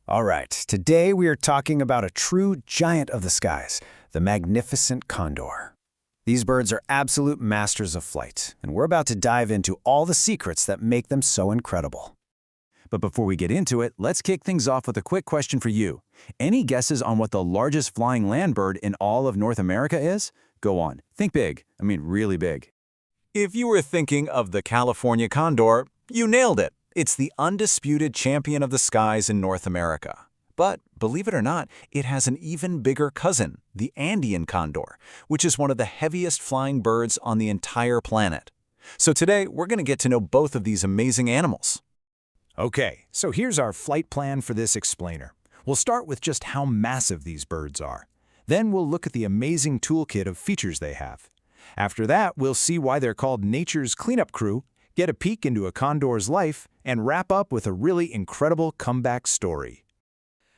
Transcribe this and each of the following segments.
All right, today we are talking about a true giant of the skies, the magnificent condor. These birds are absolute masters of flight, and we're about to dive into all the secrets that make them so incredible. But before we get into it, let's kick things off with a quick question for you. Any guesses on what the largest flying land bird in all of North America is? Go on, think big. I mean really big. If you were thinking of the California condor, you nailed it. It's the undisputed champion of the skies in North America. But believe it or not, it has an even bigger cousin, the Andean condor, which is one of the heaviest flying birds on the entire planet. So today, we're going to get to know both of these amazing animals. Okay, so here's our flight plan for this explainer. We'll start with just how massive these birds are. Then we'll look at the amazing toolkit of features they have. After that, we'll see why they're called nature's cleanup crew, get a peek into a condor's life, and wrap up with a really incredible comeback story.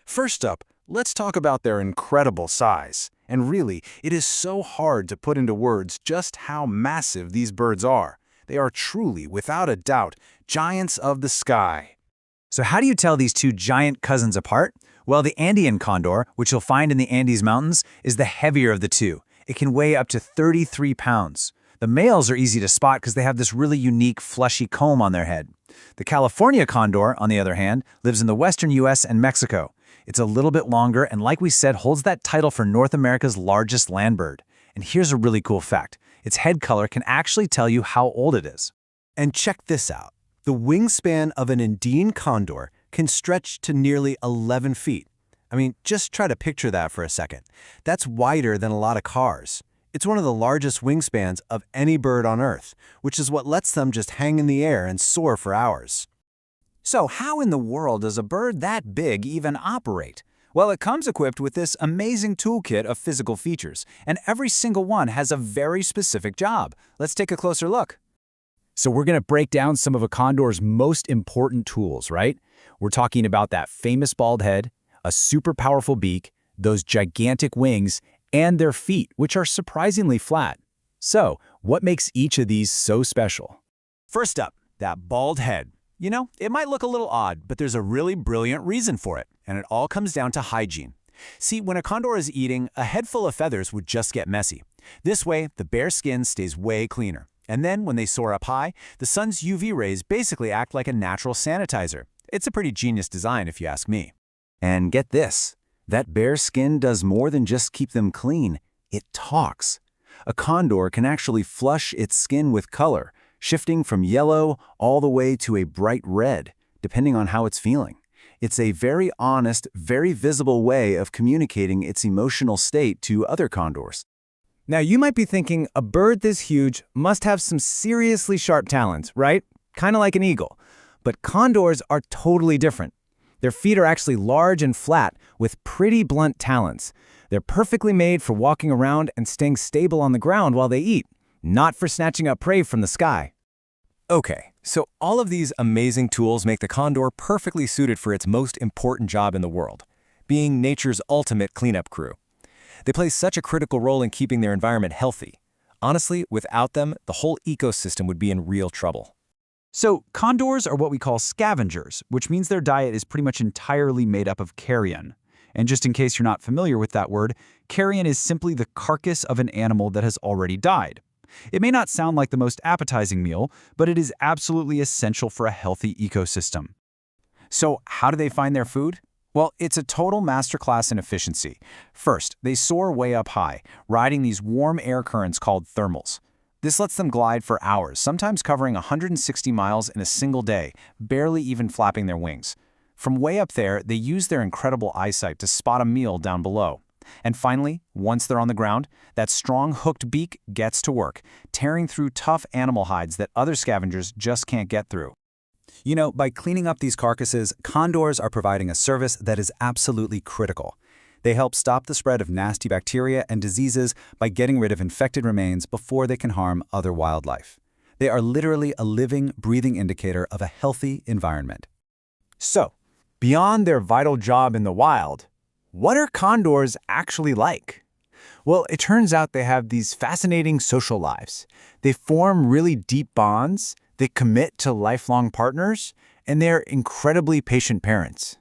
First up, let's talk about their incredible size. And really, it is so hard to put into words just how massive these birds are. They are truly, without a doubt, giants of the sky. So how do you tell these two giant cousins apart? Well, the Andean condor, which you'll find in the Andes Mountains, is the heavier of the two. It can weigh up to 33 pounds. The males are easy to spot because they have this really unique fleshy comb on their head. The California condor, on the other hand, lives in the western US and Mexico. It's a little bit longer and, like we said, holds that title for North America's largest land bird. And here's a really cool fact. Its head color can actually tell you how old it is. And check this out. The wingspan of an Andean condor can stretch to nearly 11 feet. I mean, just try to picture that for a second. That's wider than a lot of cars. It's one of the largest wingspans of any bird on Earth, which is what lets them just hang in the air and soar for hours. So how in the world does a bird that big even operate? Well, it comes equipped with this amazing toolkit of physical features, and every single one has a very specific job. Let's take a closer look. So we're going to break down some of a condor's most important tools, right? We're talking about that famous bald head, a super powerful beak, those gigantic wings, and their feet, which are surprisingly flat. So, what makes each of these so special? First up, that bald head. You know, it might look a little odd, but there's a really brilliant reason for it, and it all comes down to hygiene. See, when a condor is eating, a head full of feathers would just get messy. This way, the bare skin stays way cleaner. And then, when they soar up high, the sun's UV rays basically act like a natural sanitizer. It's a pretty genius design, if you ask me. And get this, that bare skin does more than just keep them clean. It talks. A condor can actually flush its skin with color, shifting from yellow all the way to a bright red, depending on how it's feeling. It's a very honest, very visible way of communicating its emotional state to other condors. Now, you might be thinking, a bird this huge must have some seriously sharp talons, right? Kind of like an eagle. But condors are totally different. Their feet are actually large and flat, with pretty blunt talons. They're perfectly made for walking around and staying stable on the ground while they eat, not for snatching up prey from the sky. Okay, so all of these amazing tools make the condor perfectly suited for its most important job in the world, being nature's ultimate cleanup crew. They play such a critical role in keeping their environment healthy. Honestly, without them, the whole ecosystem would be in real trouble. So, condors are what we call scavengers, which means their diet is pretty much entirely made up of carrion. And just in case you're not familiar with that word, carrion is simply the carcass of an animal that has already died. It may not sound like the most appetizing meal, but it is absolutely essential for a healthy ecosystem. So, how do they find their food? Well, it's a total masterclass in efficiency. First, they soar way up high, riding these warm air currents called thermals. This lets them glide for hours, sometimes covering 160 miles in a single day, barely even flapping their wings. From way up there, they use their incredible eyesight to spot a meal down below. And finally, once they're on the ground, that strong hooked beak gets to work, tearing through tough animal hides that other scavengers just can't get through. You know, by cleaning up these carcasses, condors are providing a service that is absolutely critical. They help stop the spread of nasty bacteria and diseases by getting rid of infected remains before they can harm other wildlife. They are literally a living, breathing indicator of a healthy environment. So, beyond their vital job in the wild, what are condors actually like? Well, it turns out they have these fascinating social lives. They form really deep bonds, they commit to lifelong partners, and they're incredibly patient parents.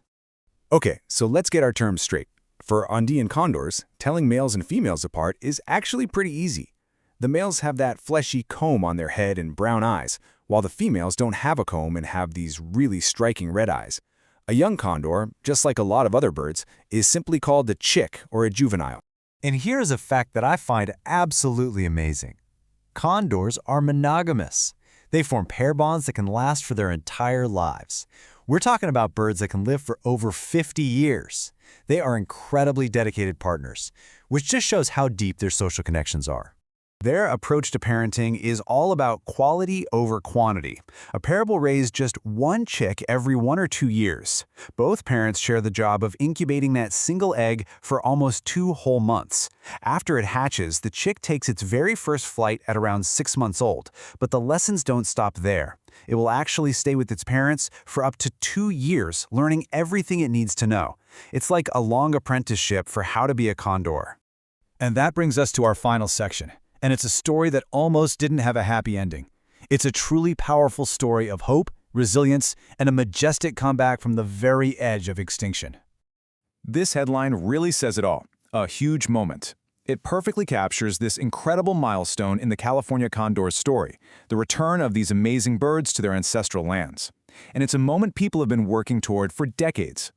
Okay, so let's get our terms straight. For Andean condors, telling males and females apart is actually pretty easy. The males have that fleshy comb on their head and brown eyes, while the females don't have a comb and have these really striking red eyes. A young condor, just like a lot of other birds, is simply called a chick or a juvenile. And here's a fact that I find absolutely amazing. Condors are monogamous. They form pair bonds that can last for their entire lives. We're talking about birds that can live for over 50 years. They are incredibly dedicated partners, which just shows how deep their social connections are. Their approach to parenting is all about quality over quantity. A pair will raise just one chick every 1 or 2 years. Both parents share the job of incubating that single egg for almost 2 whole months. After it hatches, the chick takes its very first flight at around 6 months old, but the lessons don't stop there. It will actually stay with its parents for up to 2 years, learning everything it needs to know. It's like a long apprenticeship for how to be a condor. And that brings us to our final section. And it's a story that almost didn't have a happy ending. It's a truly powerful story of hope, resilience, and a majestic comeback from the very edge of extinction. This headline really says it all. A huge moment. It perfectly captures this incredible milestone in the California condor's story, the return of these amazing birds to their ancestral lands. And it's a moment people have been working toward for decades.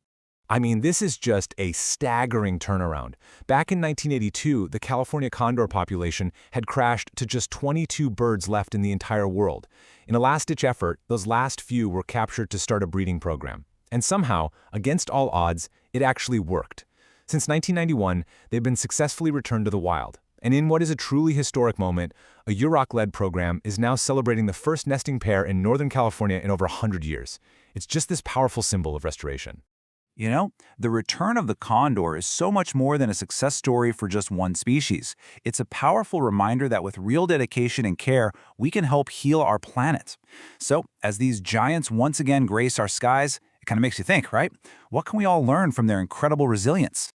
I mean, this is just a staggering turnaround. Back in 1982, the California condor population had crashed to just 22 birds left in the entire world. In a last-ditch effort, those last few were captured to start a breeding program. And somehow, against all odds, it actually worked. Since 1991, they've been successfully returned to the wild. And in what is a truly historic moment, a UROC-led program is now celebrating the first nesting pair in Northern California in over 100 years. It's just this powerful symbol of restoration. You know, the return of the condor is so much more than a success story for just one species. It's a powerful reminder that with real dedication and care, we can help heal our planet. So, as these giants once again grace our skies, it kind of makes you think, right? What can we all learn from their incredible resilience?